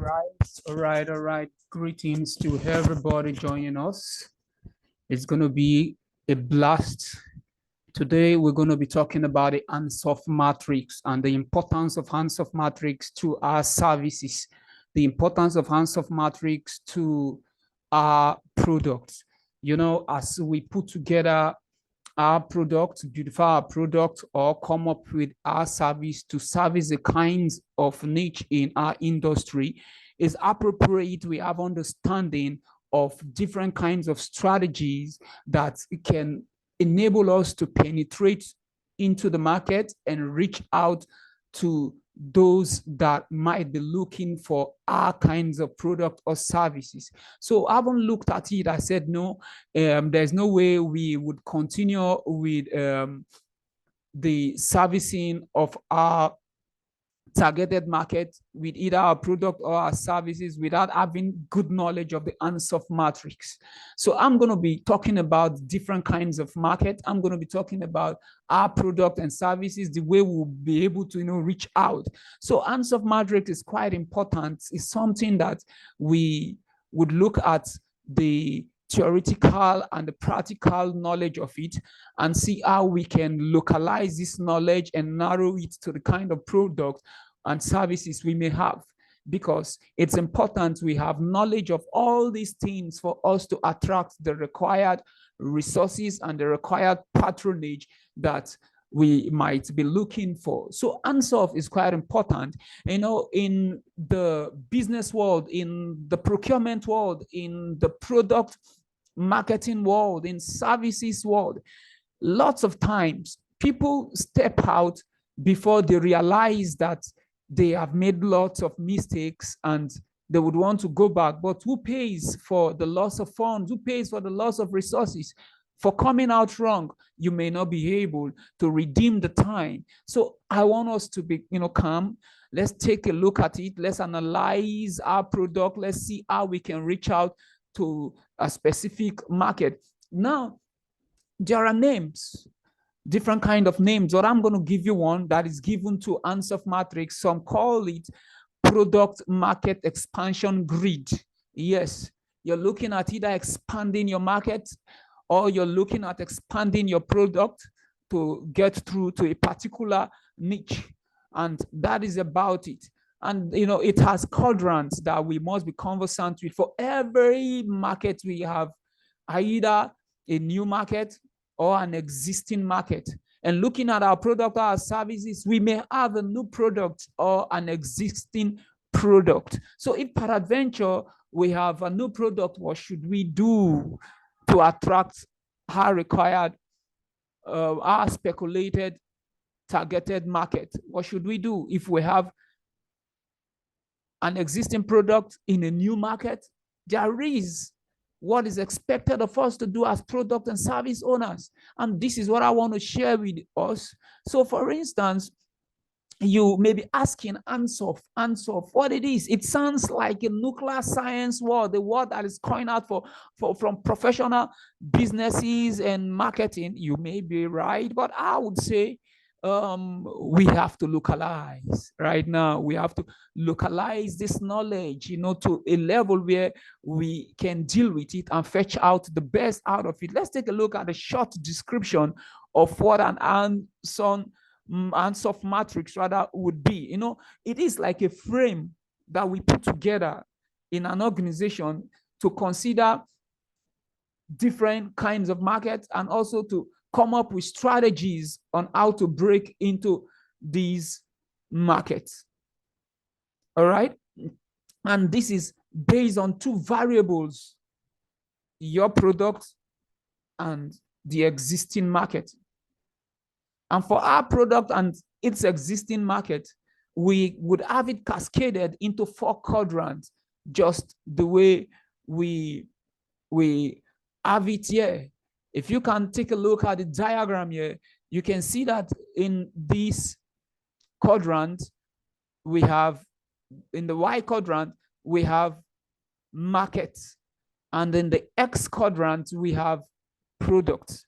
All right. Greetings to everybody joining us. It's going to be a blast. Today, we're going to be talking about the Ansoff Matrix and the importance of Ansoff Matrix to our services, the importance of Ansoff Matrix to our products. You know, as we put together our product, beautify our product, or come up with our service to service the kinds of niche in our industry, is appropriate we have understanding of different kinds of strategies that can enable us to penetrate into the market and reach out to those that might be looking for our kinds of product or services. So I haven't looked at it. I said, no, there's no way we would continue with the servicing of our targeted market with either our product or our services without having good knowledge of the Ansoff Matrix. So I'm going to be talking about different kinds of market. I'm going to be talking about our product and services, the way we'll be able to, reach out. So Ansoff Matrix is quite important. It's something that we would look at the theoretical and the practical knowledge of it and see how we can localize this knowledge and narrow it to the kind of product and services we may have, because it's important we have knowledge of all these things for us to attract the required resources and the required patronage that we might be looking for. So Ansoff is quite important, in the business world, in the procurement world, in the product marketing world, in services world. Lots of times people step out before they realize that they have made lots of mistakes and they would want to go back. But who pays for the loss of funds? Who pays for the loss of resources? For coming out wrong, you may not be able to redeem the time. So I want us to be, calm. Let's take a look at it. Let's analyze our product. Let's see how we can reach out to a specific market. Now, there are names, different kind of names, but I'm going to give you one that is given to Ansoff Matrix. Some call it product market expansion grid. Yes, you're looking at either expanding your market or you're looking at expanding your product to get through to a particular niche. And that is about it. And, it has quadrants that we must be conversant with. For every market we have, either a new market or an existing market. And looking at our product or our services, we may have a new product or an existing product. So if peradventure we have a new product, what should we do to attract our required, our speculated, targeted market? What should we do if we have an existing product in a new market? There is what is expected of us to do as product and service owners. And this is what I want to share with us. So for instance, you may be asking Ansoff, what it is. It sounds like a nuclear science word, the word that is coined out from professional businesses and marketing. You may be right, but I would say we have to localize right now. We have to localize this knowledge, to a level where we can deal with it and fetch out the best out of it. Let's take a look at a short description of what an Ansoff Matrix rather would be. It is like a frame that we put together in an organization to consider different kinds of markets and also to come up with strategies on how to break into these markets. All right. And this is based on two variables: your product and the existing market. And for our product and its existing market, we would have it cascaded into 4 quadrants, just the way we have it here. If you can take a look at the diagram here, you can see that in this quadrant, we have, in the Y quadrant, we have markets. And in the X quadrant, we have products.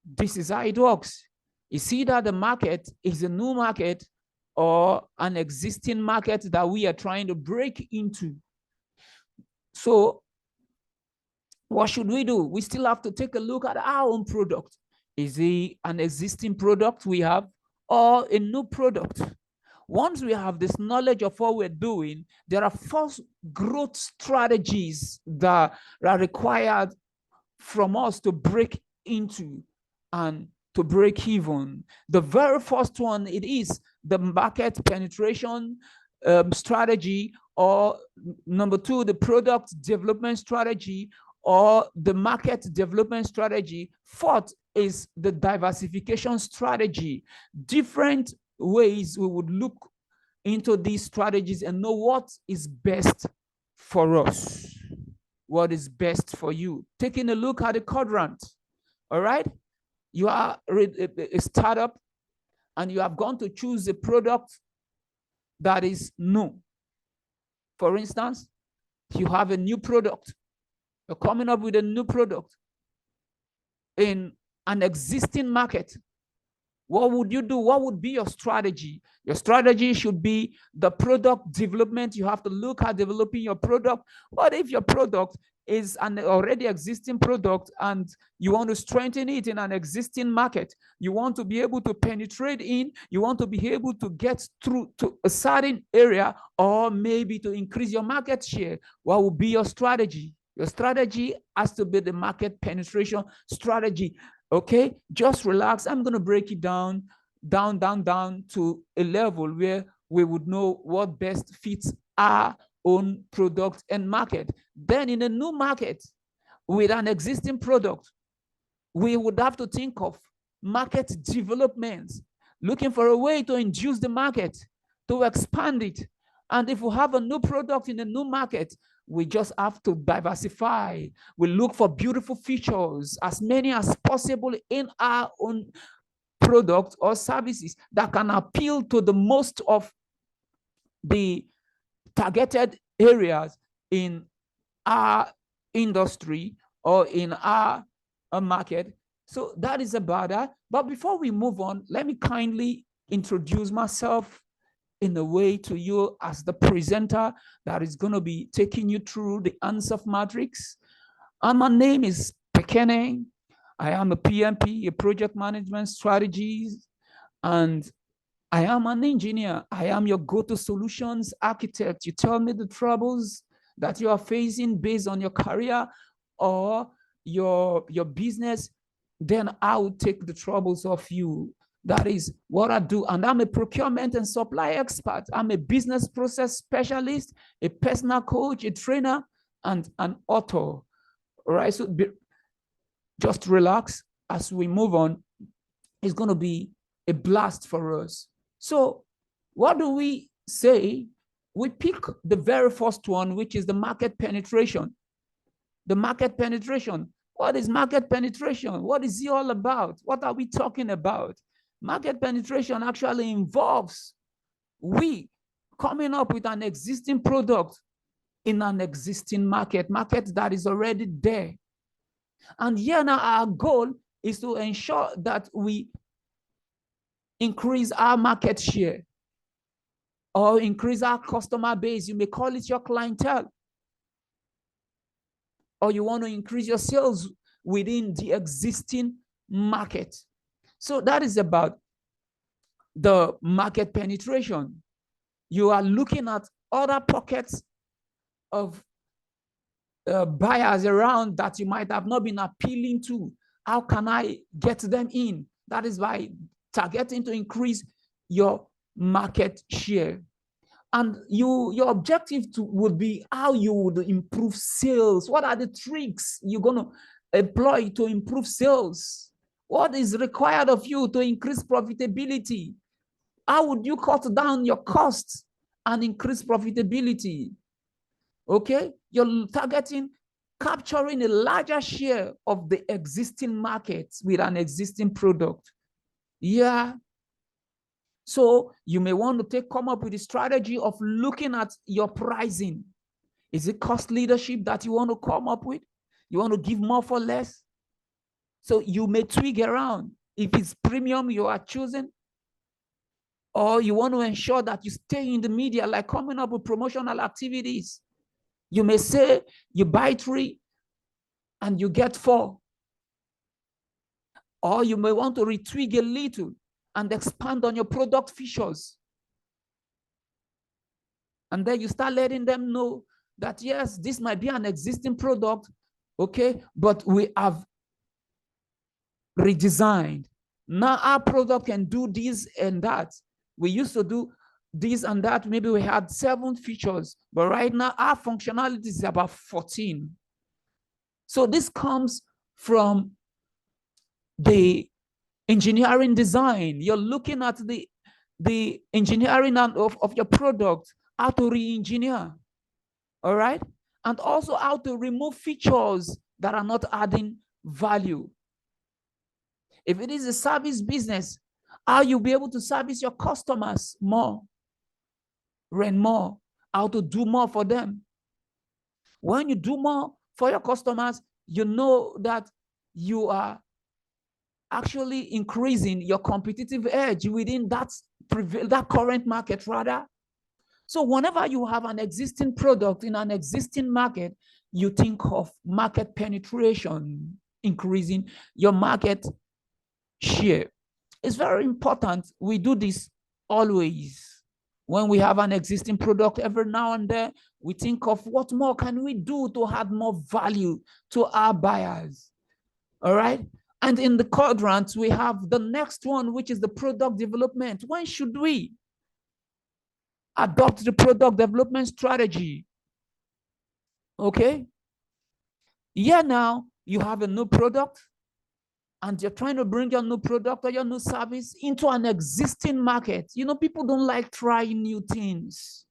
This is how it works. You see that the market is a new market or an existing market that we are trying to break into. So what should we do? We still have to take a look at our own product. Is it an existing product we have or a new product? Once we have this knowledge of what we're doing, there are 4 growth strategies that are required from us to break into and to break even. The very first one, it is the market penetration strategy, or number 2, the product development strategy, or the market development strategy. 4th is the diversification strategy. Different ways we would look into these strategies and know what is best for us, what is best for you. Taking a look at the quadrant, all right? You are a startup and you have gone to choose a product that is new. For instance, you have a new product. You're coming up with a new product in an existing market. What would you do? What would be your strategy? Your strategy should be the product development. You have to look at developing your product. What if your product is an already existing product and you want to strengthen it in an existing market? You want to be able to penetrate in, you want to be able to get through to a certain area, or maybe to increase your market share. What would be your strategy? Your strategy has to be the market penetration strategy. Okay, just relax. I'm going to break it down to a level where we would know what best fits our own product and market. Then in a new market with an existing product, we would have to think of market development, looking for a way to induce the market, to expand it. And if we have a new product in a new market, we just have to diversify. We look for beautiful features, as many as possible in our own product or services that can appeal to the most of the targeted areas in our industry or in our market. So that is about that. But before we move on, let me kindly introduce myself in a way to you as the presenter that is going to be taking you through the Ansoff Matrix. And my name is Pekene. I am a PMP, a project management strategist, and I am an engineer. I am your go-to solutions architect. You tell me the troubles that you are facing based on your career or your business, then I will take the troubles of you. That is what I do. And I'm a procurement and supply expert. I'm a business process specialist, a personal coach, a trainer, and an author. All right, so just relax as we move on. It's going to be a blast for us. So what do we say? We pick the very first one, which is the market penetration. The market penetration. What is market penetration? What is it all about? What are we talking about? Market penetration actually involves we coming up with an existing product in an existing market that is already there. And here now our goal is to ensure that we increase our market share or increase our customer base. You may call it your clientele. Or you want to increase your sales within the existing market. So that is about the market penetration. You are looking at other pockets of buyers around that you might have not been appealing to. How can I get them in? That is by targeting to increase your market share. And your objective would be how you would improve sales. What are the tricks you're going to employ to improve sales? What is required of you to increase profitability? How would you cut down your costs and increase profitability? Okay, you're targeting capturing a larger share of the existing market with an existing product. Yeah. So you may want to come up with a strategy of looking at your pricing. Is it cost leadership that you want to come up with? You want to give more for less? So you may tweak around. If it's premium you are choosing, Or you want to ensure that you stay in the media, like coming up with promotional activities. You may say you buy 3 and you get 4. Or you may want to retwig a little and expand on your product features. And then you start letting them know that, yes, this might be an existing product, okay, but we have redesigned. Now our product can do this and that. We used to do this and that. Maybe we had 7 features, but right now our functionality is about 14. So this comes from the engineering design. You're looking at the engineering of your product, how to re-engineer, all right? And also how to remove features that are not adding value. If it is a service business, how you'll be able to service your customers more, rent more, how to do more for them. When you do more for your customers, you know that you are actually increasing your competitive edge within that current market rather. So whenever you have an existing product in an existing market, you think of market penetration, increasing your market share. It's very important. We do this always. When we have an existing product, every now and then, we think of what more can we do to add more value to our buyers. All right? And in the quadrant, we have the next one, which is the product development. When should we adopt the product development strategy? Okay? Yeah, now you have a new product and you're trying to bring your new product or your new service into an existing market. You know, people don't like trying new things.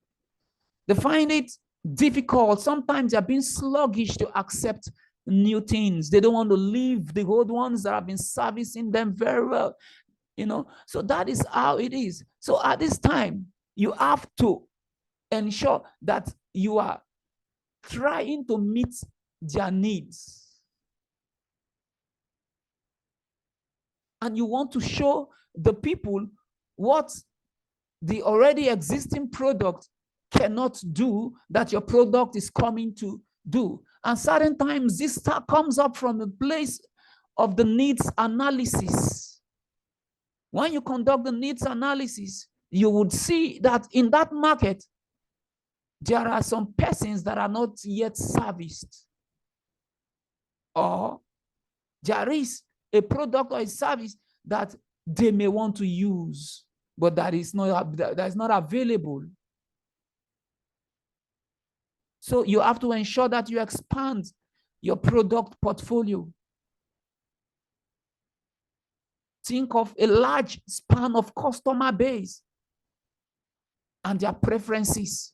They find it difficult. Sometimes they're being sluggish to accept new things. They don't want to leave the old ones that have been servicing them very well. You know, so that is how it is. So at this time, you have to ensure that you are trying to meet their needs. And you want to show the people what the already existing product cannot do that your product is coming to do. And certain times this comes up from a place of the needs analysis. When you conduct the needs analysis, you would see that in that market, there are some persons that are not yet serviced. Or there is a product or a service that they may want to use, but that is not available. So you have to ensure that you expand your product portfolio. Think of a large span of customer base and their preferences.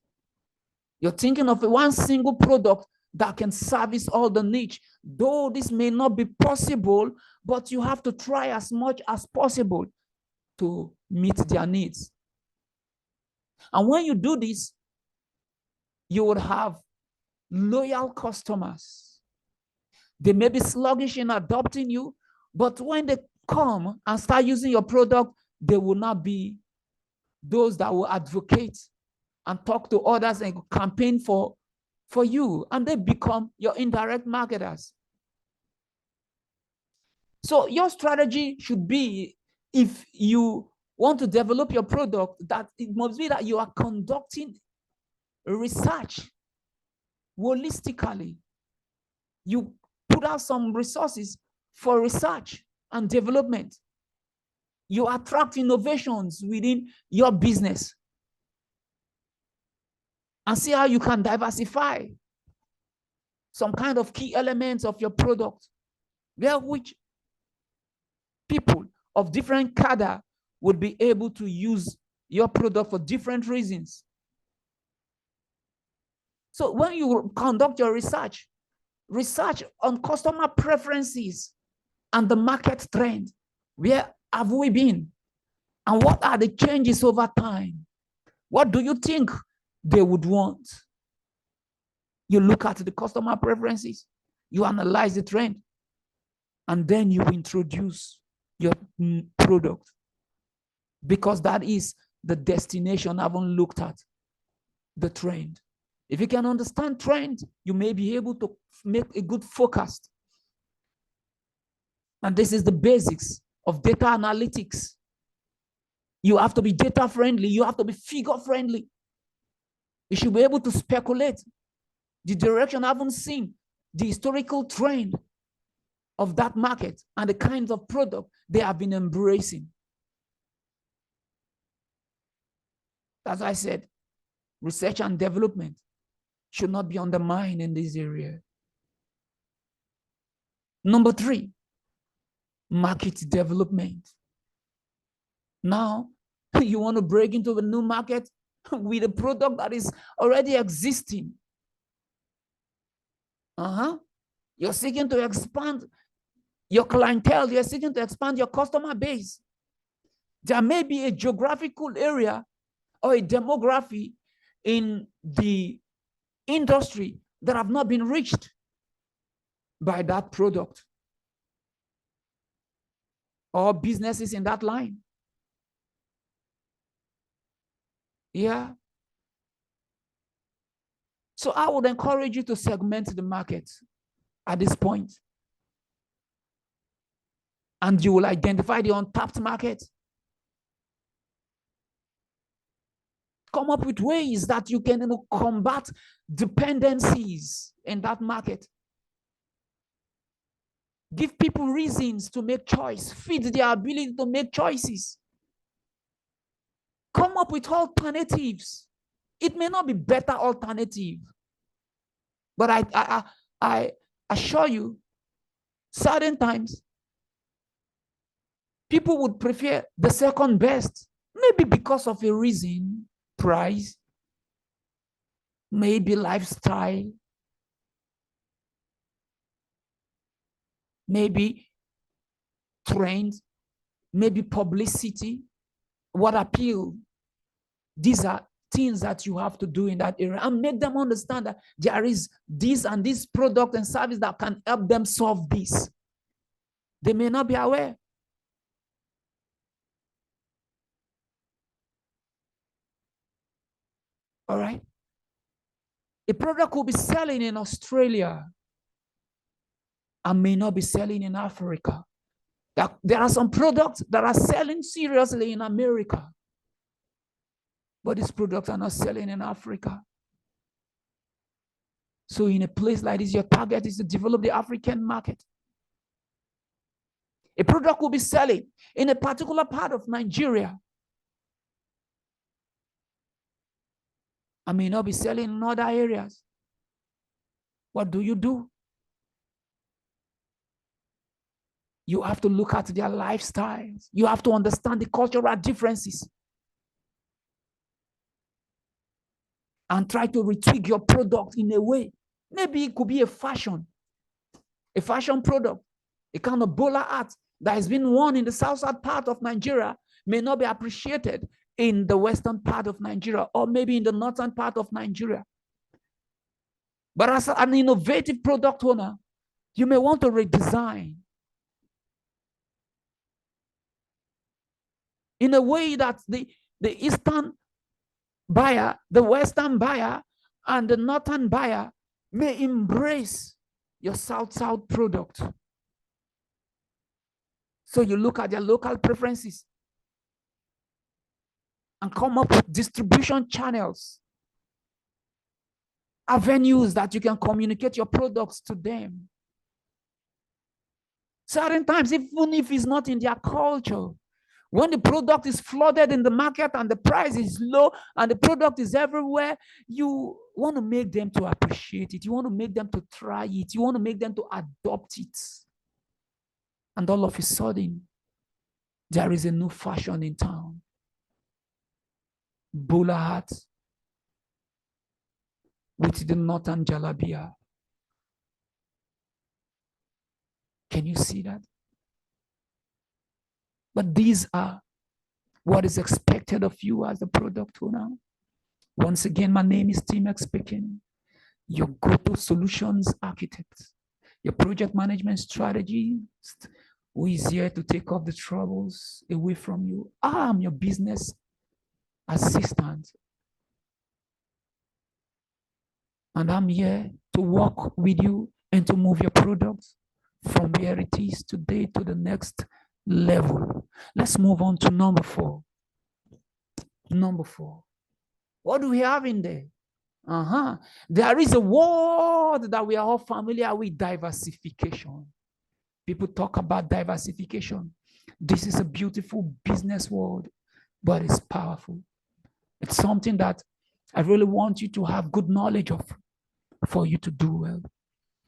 You're thinking of one single product that can service all the niche. Though this may not be possible, but you have to try as much as possible to meet their needs. And when you do this, you would have loyal customers. They may be sluggish in adopting you, but when they come and start using your product, they will not be those that will advocate and talk to others and campaign for you, and they become your indirect marketers. So your strategy should be, if you want to develop your product, that it must be that you are conducting research holistically. You put out some resources for research and development. You attract innovations within your business and see how you can diversify some kind of key elements of your product, where which people of different cadre would be able to use your product for different reasons. So when you conduct your research on customer preferences and the market trend, where have we been? And what are the changes over time? What do you think they would want? You look at the customer preferences, you analyze the trend, and then you introduce your product, because that is the destination, haven't looked at the trend. If you can understand trend, you may be able to make a good forecast. And this is the basics of data analytics. You have to be data friendly. You have to be figure friendly. You should be able to speculate the direction I haven't seen, the historical trend of that market and the kinds of product they have been embracing. As I said, research and development should not be undermined in this area. Number 3, market development. Now, you want to break into a new market with a product that is already existing. You're seeking to expand your clientele. You're seeking to expand your customer base. There may be a geographical area or a demography in the industry that have not been reached by that product or businesses in that line. Yeah. So I would encourage you to segment the market at this point. And you will identify the untapped market. Come up with ways that you can combat dependencies in that market. Give people reasons to make choice. Feed their ability to make choices. Come up with alternatives. It may not be better alternative, but I assure you, certain times, people would prefer the second best, maybe because of a reason, price, maybe lifestyle, maybe trends, maybe publicity, what appeal. These are things that you have to do in that area and make them understand that there is this and this product and service that can help them solve this. They may not be aware. All right. A product could be selling in Australia and may not be selling in Africa. There are some products that are selling seriously in America, but these products are not selling in Africa. So in a place like this, your target is to develop the African market. A product will be selling in a particular part of Nigeria. I may not be selling in other areas. What do? You have to look at their lifestyles. You have to understand the cultural differences. And try to retweak your product in a way. Maybe it could be a fashion product, a kind of bowler hat that has been worn in the southern part of Nigeria may not be appreciated in the western part of Nigeria or maybe in the northern part of Nigeria. But as an innovative product owner, you may want to redesign in a way that the eastern buyer, the western buyer, and the northern buyer may embrace your south product. So you look at their local preferences and come up with distribution channels, avenues that you can communicate your products to them. Certain times, even if it's not in their culture, when the product is flooded in the market and the price is low and the product is everywhere, you want to make them to appreciate it. You want to make them to try it. You want to make them to adopt it. And all of a sudden, there is a new fashion in town. Bowler hat with the northern jalabia. Can you see that? But these are what is expected of you as a product owner. Once again, my name is Tim Pekene, your go-to solutions architect, your project management strategist who is here to take off the troubles away from you. I'm your business assistant. And I'm here to work with you and to move your products from where it is today to the next level. Let's move on to number 4. Number 4. What do we have in there? There is a word that we are all familiar with, diversification. People talk about diversification. This is a beautiful business word, but it's powerful. It's something that I really want you to have good knowledge of for you to do well,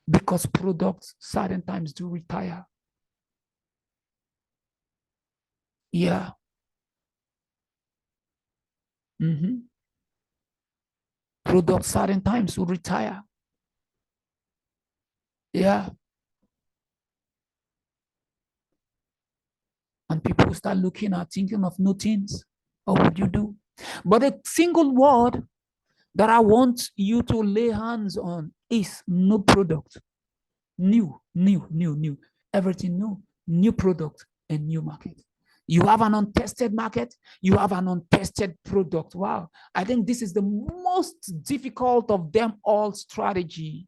because products certain times do retire. Yeah. Products certain times will retire. Yeah. And people start looking at thinking of new things. What would you do? But a single word that I want you to lay hands on is new product. New. Everything new. New product and new market. You have an untested market. You have an untested product. Wow. I think this is the most difficult of them all strategy.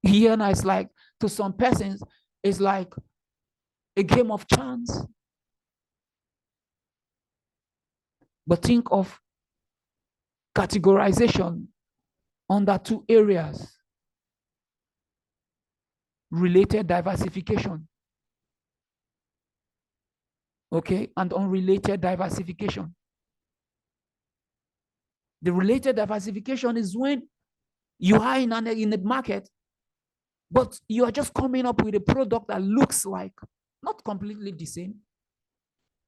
Here now it's like, to some persons, it's like a game of chance. But think of categorization under 2 areas: related diversification, okay, and unrelated diversification. The related diversification is when you are in a market, but you are just coming up with a product that looks like, not completely the same.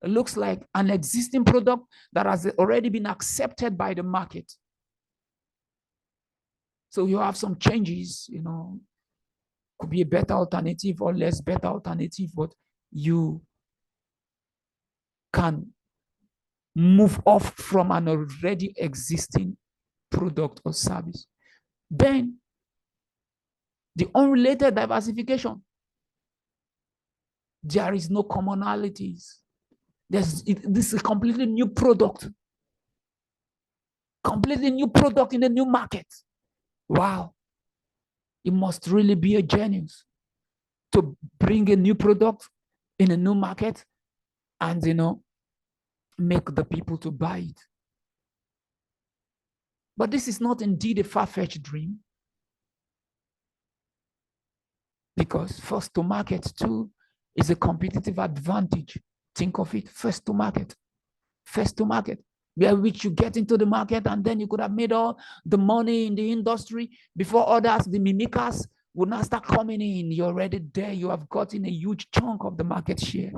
It looks like an existing product that has already been accepted by the market. So you have some changes, could be a better alternative or less better alternative, but you can move off from an already existing product or service. Then the unrelated diversification, there is no commonalities. This is a completely new product. Completely new product in a new market. Wow. It must really be a genius to bring a new product in a new market and, make the people to buy it. But this is not indeed a far-fetched dream, because first to market too is a competitive advantage. Think of it, first to market. First to market, where which you get into the market and then you could have made all the money in the industry before others, the mimickers, would not start coming in. You're already there. You have gotten a huge chunk of the market share.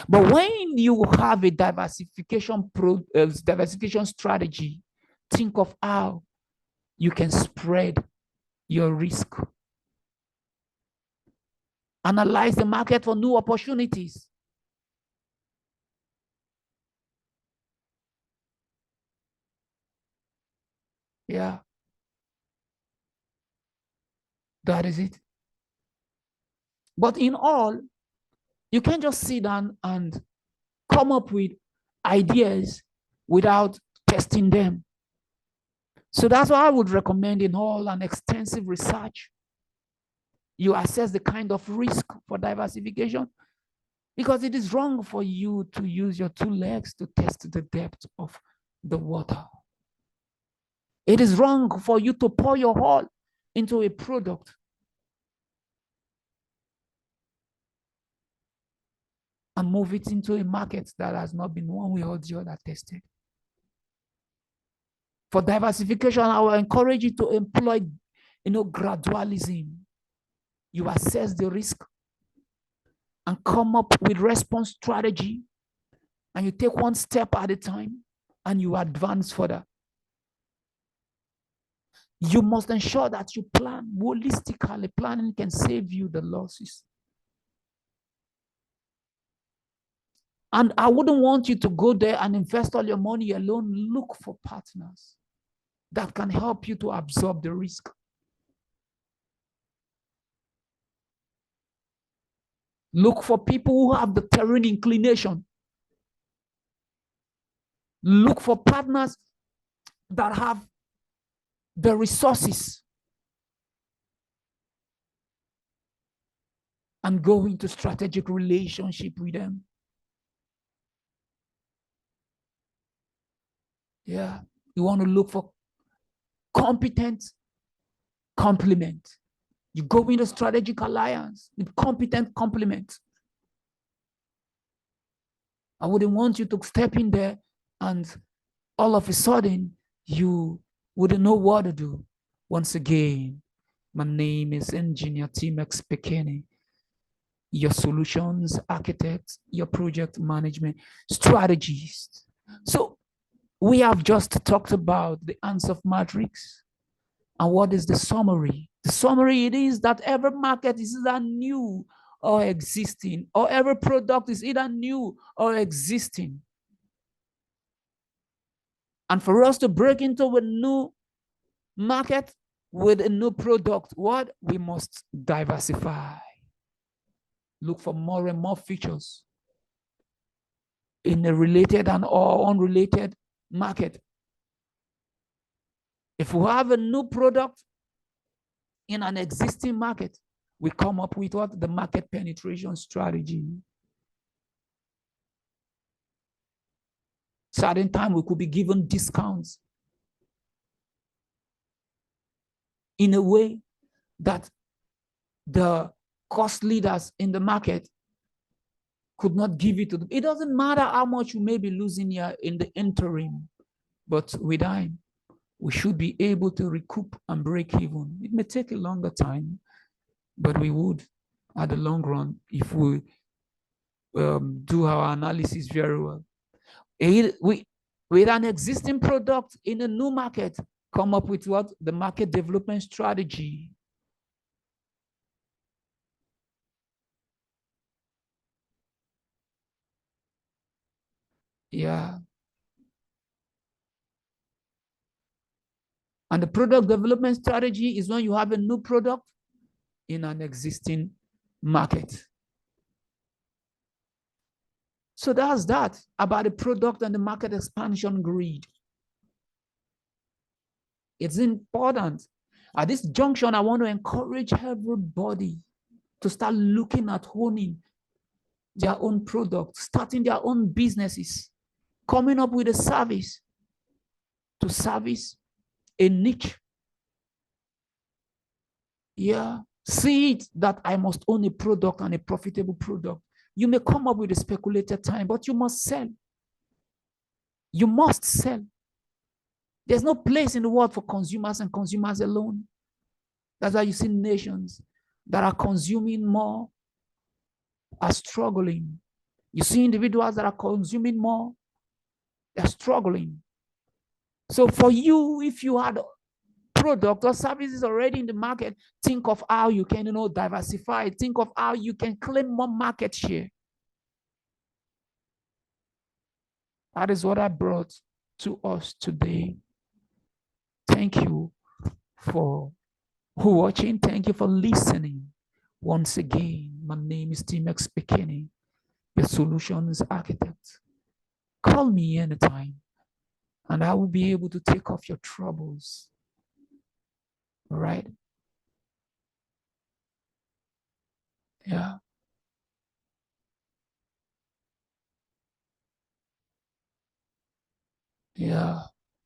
But when you have a diversification strategy, think of how you can spread your risk. Analyze the market for new opportunities. Yeah. That is it. But in all, you can't just sit down and come up with ideas without testing them. So that's why I would recommend in all an extensive research. You assess the kind of risk for diversification, because it is wrong for you to use your 2 legs to test the depth of the water. It is wrong for you to pour your all into a product and move it into a market that has not been one way or the other tested. For diversification, I will encourage you to employ, gradualism. You assess the risk and come up with response strategy, and you take one step at a time and you advance further. You must ensure that you plan holistically. Planning can save you the losses. And I wouldn't want you to go there and invest all your money alone. Look for partners that can help you to absorb the risk. Look for people who have the terrain inclination. Look for partners that have the resources, and go into strategic relationship with them. Yeah. You want to look for competent complement. You go into strategic alliance with competent complement. I wouldn't want you to step in there and all of a sudden you wouldn't know what to do. Once again, my name is Engineer T-Max Pekene, your solutions architect, your project management strategist. So we have just talked about the Ansoff Matrix. And what is the summary? The summary, it is that every market is either new or existing, or every product is either new or existing. And for us to break into a new market with a new product, what? We must diversify. Look for more and more features in a related and or unrelated market. If we have a new product in an existing market, we come up with what? The market penetration strategy. Certain time we could be given discounts in a way that the cost leaders in the market could not give it to them. It doesn't matter how much you may be losing here in the interim, but with time, we should be able to recoup and break even. It may take a longer time, but we would at the long run if we do our analysis very well. With an existing product in a new market, come up with what? The market development strategy. Yeah. And the product development strategy is when you have a new product in an existing market. So that's that about the product and the market expansion grid. It's important. At this junction, I want to encourage everybody to start looking at honing their own product, starting their own businesses, coming up with a service to service a niche. Yeah. See it that I must own a product and a profitable product. You may come up with a speculated time, but you must sell. You must sell. There's no place in the world for consumers and consumers alone. That's why you see nations that are consuming more are struggling. You see individuals that are consuming more, they're struggling. So for you, if you had product or services already in the market, think of how you can, diversify. Think of how you can claim more market share. That is what I brought to us today. Thank you for watching. Thank you for listening. Once again, my name is T-Max Pekene, your solutions architect. Call me anytime, and I will be able to take off your troubles. All right? Yeah. Yeah.